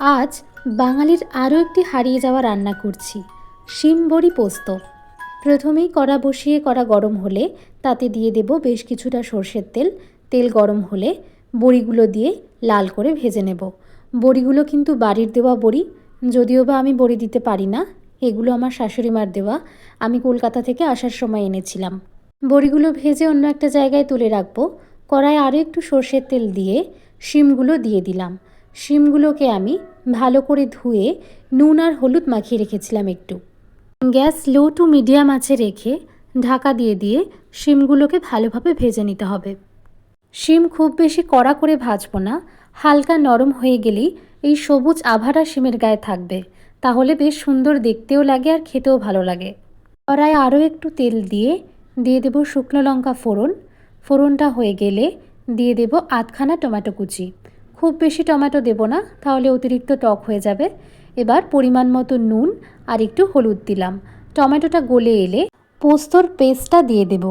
আজ বাঙালির আরও একটি হারিয়ে যাওয়া রান্না করছি, শিম বড়ি পোস্ত। প্রথমেই কড়া বসিয়ে কড়া গরম হলে তাতে দিয়ে দেব বেশ কিছুটা সর্ষের তেল। তেল গরম হলে বড়িগুলো দিয়ে লাল করে ভেজে নেব। বড়িগুলো কিন্তু বাড়ির দেওয়া বড়ি, যদিও বা আমি বড়ি দিতে পারি না। এগুলো আমার শাশুড়ি মার দেওয়া, আমি কলকাতা থেকে আসার সময় এনেছিলাম। বড়িগুলো ভেজে অন্য একটা জায়গায় তুলে রাখবো। কড়ায় আরও একটু সর্ষের তেল দিয়ে শিমগুলো দিয়ে দিলাম। শিমগুলোকে আমি ভালো করে ধুয়ে নুন আর হলুদ মাখিয়ে রেখেছিলাম একটু। গ্যাস লো টু মিডিয়াম আঁচে রেখে ঢাকা দিয়ে শিমগুলোকে ভালোভাবে ভেজে নিতে হবে। শিম খুব বেশি কড়া করে ভাজবো না, হালকা নরম হয়ে গেলেই এই সবুজ আভারা শিমের গায়ে থাকবে, তাহলে বেশ সুন্দর দেখতেও লাগে আর খেতেও ভালো লাগে। কড়ায় আরও একটু তেল দিয়ে দেব শুকনো লঙ্কা ফোড়ন। ফোড়নটা হয়ে গেলে দিয়ে দেব আধখানা টমেটো কুচি। খুব বেশি টমেটো দেব না, তাহলে অতিরিক্ত টক হয়ে যাবে। এবার পরিমাণ মতো নুন আর একটু হলুদ দিলাম। টমেটোটা গলে এলে পোস্তর পেস্টটা দিয়ে দেব।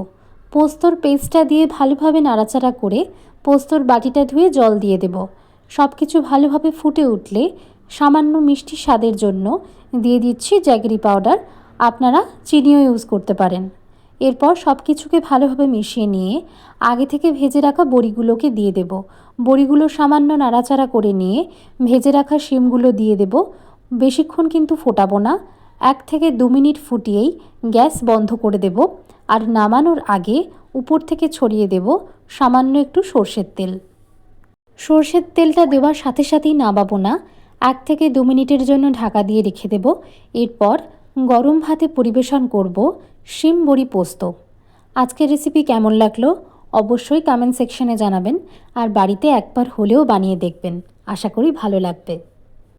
পোস্তর পেস্টটা দিয়ে ভালোভাবে নাড়াচাড়া করে পোস্তর বাটিটা ধুয়ে জল দিয়ে দেব। সব কিছু ভালোভাবে ফুটে উঠলে সামান্য মিষ্টি স্বাদের জন্য দিয়ে দিচ্ছি জ্যাগরি পাউডার। আপনারা চিনিও ইউজ করতে পারেন। এরপর সব কিছুকে ভালোভাবে মিশিয়ে নিয়ে আগে থেকে ভেজে রাখা বড়িগুলোকে দিয়ে দেব। বড়িগুলো সামান্য নাড়াচাড়া করে নিয়ে ভেজে রাখা শিমগুলো দিয়ে দেব। বেশিক্ষণ কিন্তু ফোটাবো না, 1 থেকে 2 মিনিট ফুটিয়েই গ্যাস বন্ধ করে দেব। আর নামানোর আগে উপর থেকে ছড়িয়ে দেব সামান্য একটু সর্ষের তেল। সর্ষের তেলটা দেওয়ার সাথে সাথেই নামাবো না, 1 থেকে 2 মিনিটের জন্য ঢাকা দিয়ে রেখে দেব। এরপর গরম ভাতে পরিবেশন করব শিম বড়ি পোস্ত। আজকের রেসিপি কেমন লাগলো অবশ্যই কমেন্ট সেকশনে জানাবেন, আর বাড়িতে একবার হলেও বানিয়ে দেখবেন। আশা করি ভালো লাগবে।